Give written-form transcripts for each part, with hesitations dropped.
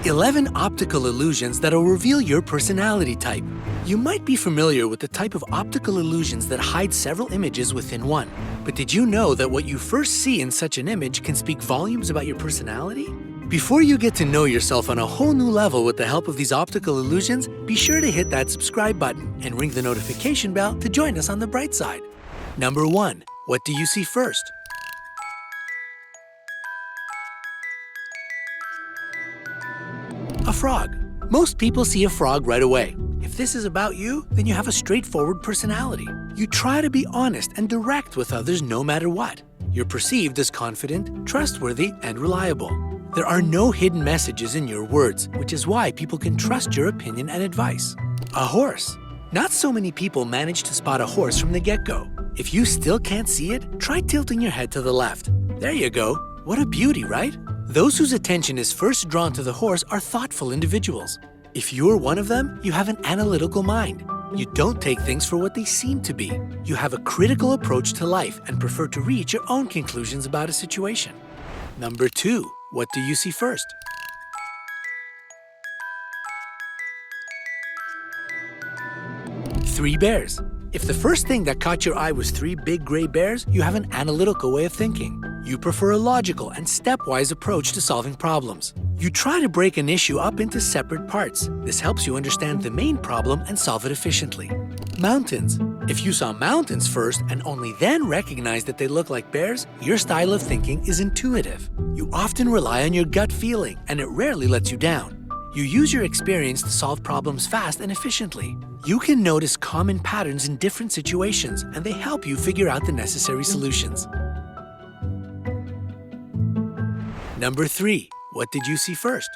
11 optical illusions that'll reveal your personality type. You might be familiar with the type of optical illusions that hide several images within one. But did you know that what you first see in such an image can speak volumes about your personality? Before you get to know yourself on a whole new level with the help of these optical illusions, be sure to hit that subscribe button and ring the notification bell to join us on the bright side. Number 1. What do you see first? A frog. Most people see a frog right away. If this is about you, then you have a straightforward personality. You try to be honest and direct with others no matter what. You're perceived as confident, trustworthy, and reliable. There are no hidden messages in your words, which is why people can trust your opinion and advice. A horse. Not so many people manage to spot a horse from the get-go. If you still can't see it, try tilting your head to the left. There you go. What a beauty, right? Those whose attention is first drawn to the horse are thoughtful individuals. If you're one of them, you have an analytical mind. You don't take things for what they seem to be. You have a critical approach to life and prefer to reach your own conclusions about a situation. Number 2. What do you see first? Three bears. If the first thing that caught your eye was 3 big gray bears, you have an analytical way of thinking. You prefer a logical and stepwise approach to solving problems. You try to break an issue up into separate parts. This helps you understand the main problem and solve it efficiently. Mountains. If you saw mountains first and only then recognized that they look like bears, your style of thinking is intuitive. You often rely on your gut feeling, and it rarely lets you down. You use your experience to solve problems fast and efficiently. You can notice common patterns in different situations, and they help you figure out the necessary solutions. Number 3. What did you see first?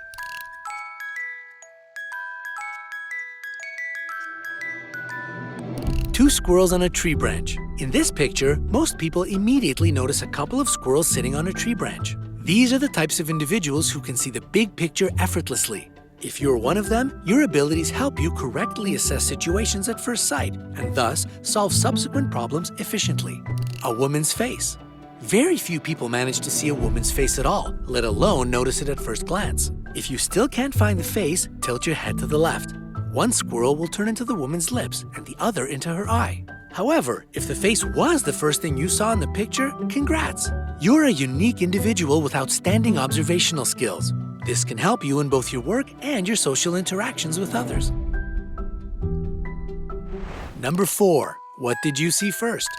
Two squirrels on a tree branch. In this picture, most people immediately notice a couple of squirrels sitting on a tree branch. These are the types of individuals who can see the big picture effortlessly. If you're one of them, your abilities help you correctly assess situations at first sight and thus solve subsequent problems efficiently. A woman's face. Very few people manage to see a woman's face at all, let alone notice it at first glance. If you still can't find the face, tilt your head to the left. One squirrel will turn into the woman's lips and the other into her eye. However, if the face was the first thing you saw in the picture, congrats! You're a unique individual with outstanding observational skills. This can help you in both your work and your social interactions with others. Number 4. What did you see first?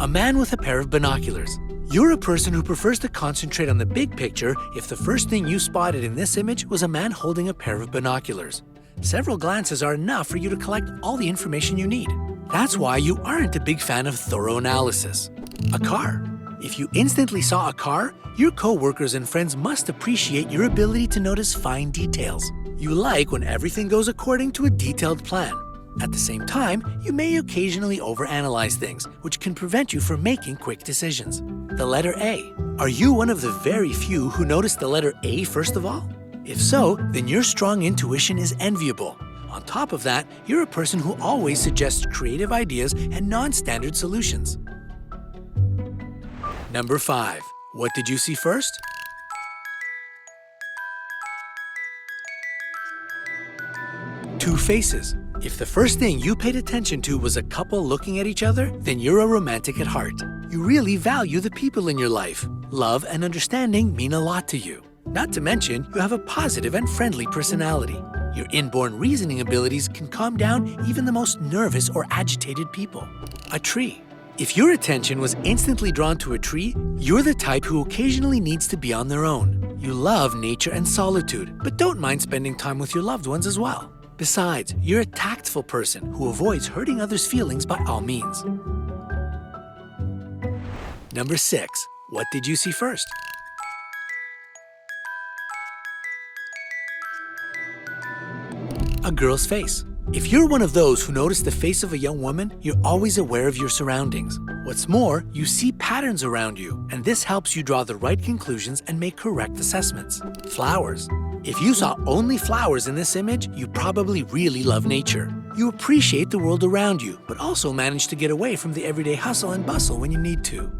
A man with a pair of binoculars. You're a person who prefers to concentrate on the big picture if the first thing you spotted in this image was a man holding a pair of binoculars. Several glances are enough for you to collect all the information you need. That's why you aren't a big fan of thorough analysis. A car. If you instantly saw a car, your co-workers and friends must appreciate your ability to notice fine details. You like when everything goes according to a detailed plan. At the same time, you may occasionally overanalyze things, which can prevent you from making quick decisions. The letter A. Are you one of the very few who notice the letter A first of all? If so, then your strong intuition is enviable. On top of that, you're a person who always suggests creative ideas and non-standard solutions. Number 5. What did you see first? Two faces. If the first thing you paid attention to was a couple looking at each other, then you're a romantic at heart. You really value the people in your life. Love and understanding mean a lot to you. Not to mention, you have a positive and friendly personality. Your inborn reasoning abilities can calm down even the most nervous or agitated people. A tree. If your attention was instantly drawn to a tree, you're the type who occasionally needs to be on their own. You love nature and solitude, but don't mind spending time with your loved ones as well. Besides, you're a tactful person who avoids hurting others' feelings by all means. Number 6. What did you see first? A girl's face. If you're one of those who notice the face of a young woman, you're always aware of your surroundings. What's more, you see patterns around you, and this helps you draw the right conclusions and make correct assessments. Flowers. If you saw only flowers in this image, you probably really love nature. You appreciate the world around you, but also manage to get away from the everyday hustle and bustle when you need to.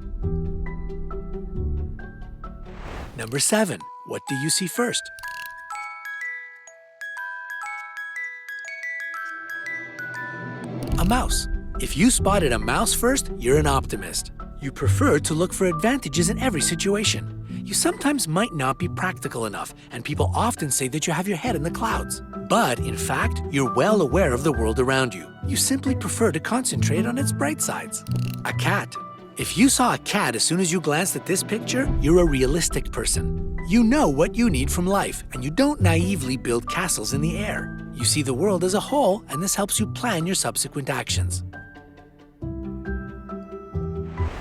Number 7. What do you see first? A mouse. If you spotted a mouse first, you're an optimist. You prefer to look for advantages in every situation. You sometimes might not be practical enough, and people often say that you have your head in the clouds. But in fact, you're well aware of the world around you. You simply prefer to concentrate on its bright sides. A cat. If you saw a cat as soon as you glanced at this picture, you're a realistic person. You know what you need from life, and you don't naively build castles in the air. You see the world as a whole, and this helps you plan your subsequent actions.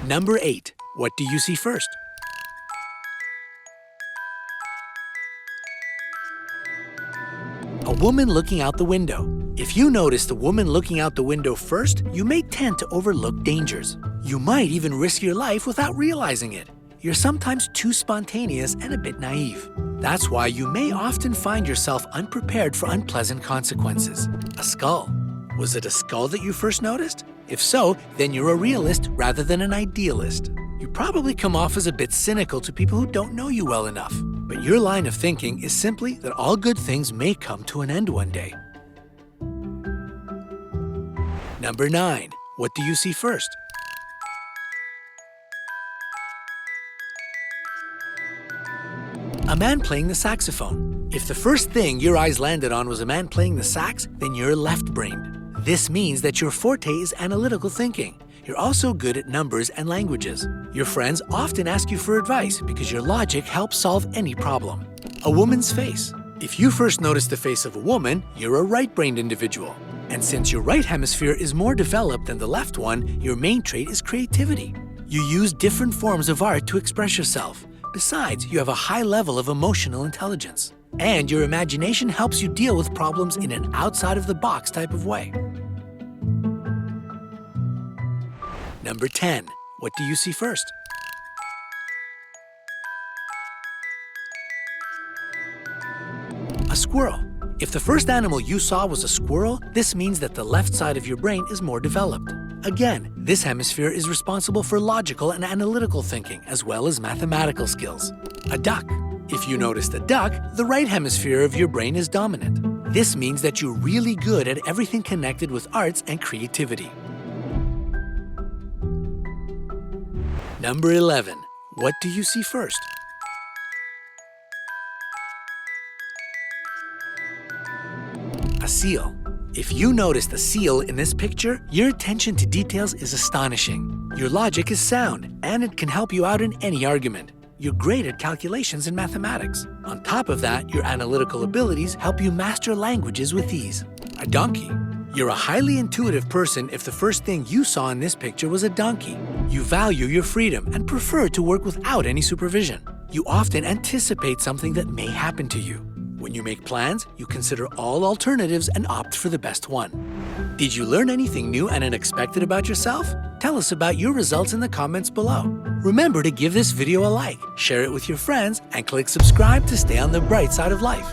Number 8. What do you see first? A woman looking out the window. If you notice the woman looking out the window first, you may tend to overlook dangers. You might even risk your life without realizing it. You're sometimes too spontaneous and a bit naive. That's why you may often find yourself unprepared for unpleasant consequences. A skull. Was it a skull that you first noticed? If so, then you're a realist rather than an idealist. You probably come off as a bit cynical to people who don't know you well enough. But your line of thinking is simply that all good things may come to an end one day. Number 9. What do you see first? A man playing the saxophone. If the first thing your eyes landed on was a man playing the sax, then you're left-brained. This means that your forte is analytical thinking. You're also good at numbers and languages. Your friends often ask you for advice because your logic helps solve any problem. A woman's face. If you first notice the face of a woman, you're a right-brained individual. And since your right hemisphere is more developed than the left one, your main trait is creativity. You use different forms of art to express yourself. Besides, you have a high level of emotional intelligence. And your imagination helps you deal with problems in an outside-of-the-box type of way. Number 10. What do you see first? A squirrel. If the first animal you saw was a squirrel, this means that the left side of your brain is more developed. Again, this hemisphere is responsible for logical and analytical thinking, as well as mathematical skills. A duck. If you noticed a duck, the right hemisphere of your brain is dominant. This means that you're really good at everything connected with arts and creativity. Number 11. What do you see first? A seal. If you noticed a seal in this picture, your attention to details is astonishing. Your logic is sound, and it can help you out in any argument. You're great at calculations and mathematics. On top of that, your analytical abilities help you master languages with ease. A donkey. You're a highly intuitive person if the first thing you saw in this picture was a donkey. You value your freedom and prefer to work without any supervision. You often anticipate something that may happen to you. When you make plans, you consider all alternatives and opt for the best one. Did you learn anything new and unexpected about yourself? Tell us about your results in the comments below. Remember to give this video a like, share it with your friends, and click subscribe to stay on the bright side of life.